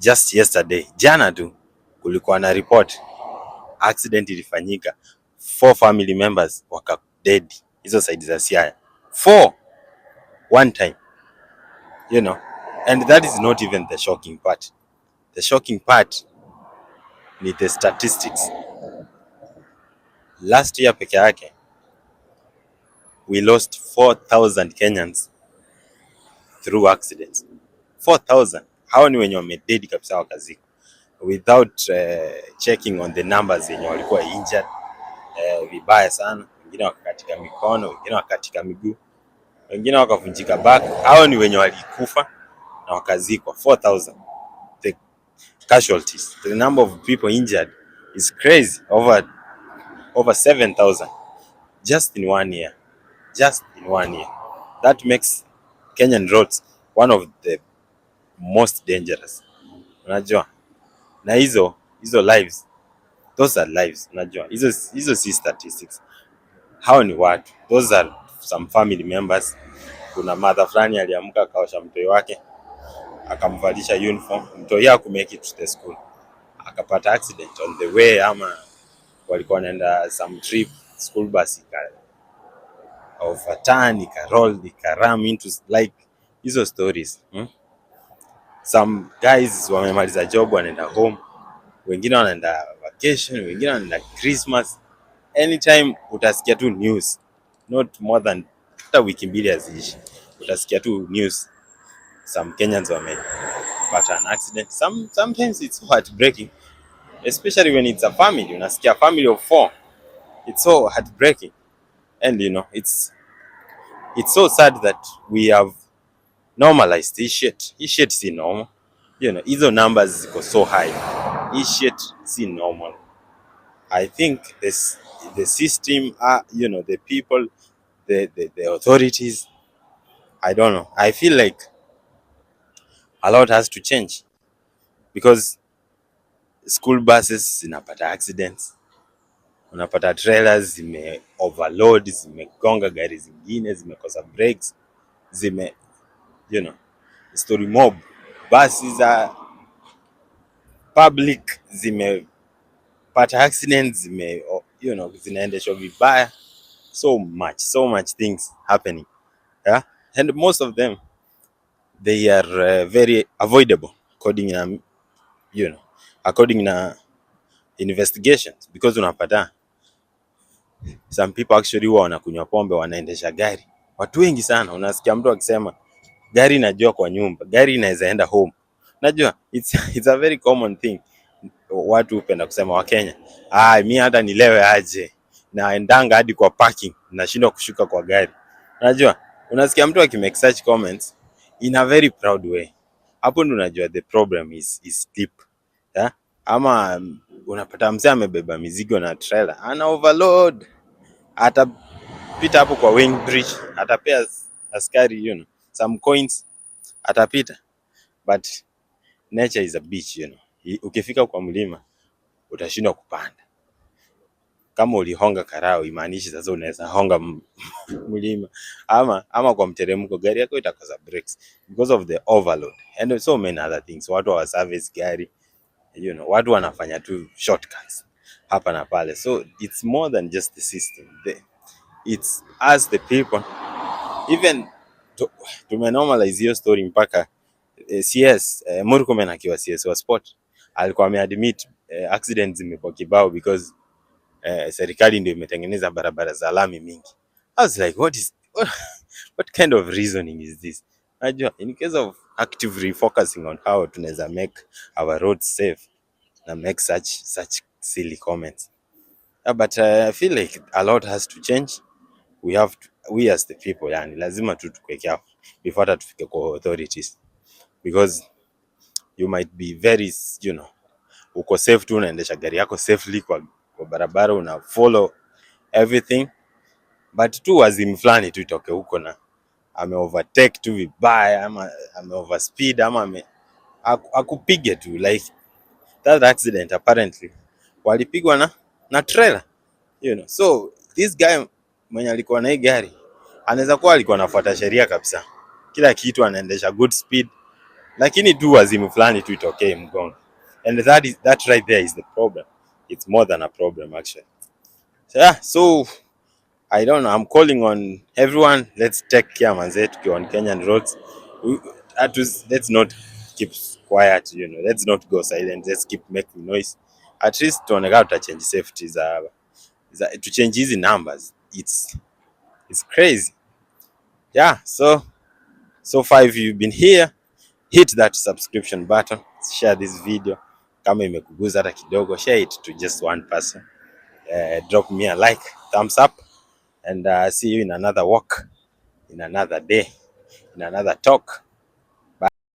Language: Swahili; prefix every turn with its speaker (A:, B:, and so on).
A: just yesterday, jana tu kulikuwa na report accident ilifanyika, 4 family members waka dead hizo side za Siaya, 4 one time, you know. And that is not even the shocking part. The shocking part ni the statistics. Last year peke yake we lost 4,000 Kenyans through accidents. 4,000. Hao ni wenye wamededi kabisa wakazika without checking on the numbers yenye walikuwa injured vibaya sana. Wengine wakakatika mikono, wengine wakakatika miguu, wengine wakavunjika back. Hao ni wenye walikufa na wakazikwa. 4,000. The casualties, the number of people injured is crazy, over 7,000 just in 1 year. Just in 1 year. That makes Kenyan roads one of the most dangerous. Unajua? Na hizo lives, those are lives, unajua? Hizo si statistics. Hao ni watu. Those are some family members. Kuna mother fulani aliamka akaosha mtoi wake, akamvalisha uniform, mtoi yake kumake it to the school, akapata accident on the way, ama walikuwa wanaenda some trip, school bus overturn, ikaroll, ikaram into, like hizo stories. Some guys wamemaliza job wanaenda home, wengine wanaenda vacation, wengine wanaenda Christmas. Anytime utasikia tu news, not more than hata wiki mbili haziishi, utasikia tu news some Kenyans wamepata an accident. Sometimes it's so heartbreaking, especially when it's a family. Unasikia family of 4, it's so heartbreaking. And you know, it's so sad that we have normalized this shit. This shit si normal. You know, hizo numbers ziko so high. This shit si normal. I think the system, you know, the people, the authorities, I don't know. I feel like a lot has to change, because school buses zinapata accidents, unapata trailers zime overload, zimegonga gari zingine, zimekosa brakes, you know, story mob. Buses za public zimepata accidents, you know, zinaendeshwa vibaya. So much things happening, yeah, and most of them they are very avoidable according na investigations, because unapata some people actually huwa wanakunywa pombe wanaendesha gari. Watu wengi sana, unasikia mtu akisema gari inajua kwa nyumba, gari inaweza enda home. Najua it's a very common thing. Watu hupenda kusema wa Kenya, mimi hata nilewe aje naendanga hadi kwa parking, nashindwa kushuka kwa gari. Najua unasikia mtu akimake such comments in a very proud way. Hapo ndo unajua the problem is deep, yeah? Ama unapata mzee amebeba mizigo na trailer, ana overload, atapita hapo kwa wing bridge, atapea askari, you know, some coins, atapita. But nature is a bitch, you know. Ukifika kwa mlima utashindwa kupanda. Kama ulihonga karao, imaanishi sasa unaweza honga mlima. Ama kwa mteremko gari yako itakosa brakes because of the overload and so many other things. Watu wa service gari, you know, watu wanafanya tu shortcuts hapa na pale. So it's more than just the system. It's us the people. Even tumenormalize hiyo story mpaka CS Murkomen akiwa CS wa sport alikuwa ameadmit accidents zimekuwa kibao because serikali ndio imetengeneza barabara za lami mingi. I was like, what kind of reasoning is this? Najua in case of active refocusing on how tunaweza make our roads safe na make such silly comments. But I feel like a lot has to change. We as the people, yani lazima tu tukue careful before that tufike kwa authorities, because you might be very, you know, uko safe tu unaendesha gari yako safely kwa barabara, una follow everything, but tu wazimu fulani tu itoke huko na ame overtake tu vibaya, ama ame overspeed, ama akupige tu. Like that accident apparently walipigwa na trailer, you know. So this guy mwenye alikuwa na hii gari anaweza kuwa alikuwa anafuata sheria kabisa, kila kitu anaendesha good speed, lakini tu wazimu fulani tu itokee mgongo, and that right there is the problem. It's more than a problem actually. So, yeah, so I don't know, I'm calling on everyone, let's take care manze, tukiwa on Kenyan roads. Let's not keep quiet, you know, let's not go silent, let's keep making noise. At least tuonekana tutachange safety to change hizi numbers. It's crazy. Yeah, so far if you've been here, hit that subscription button, share this video. Kama imekuguza hata kidogo, share it to just one person. Drop me a like, thumbs up, and see you in another walk, in another day, in another talk.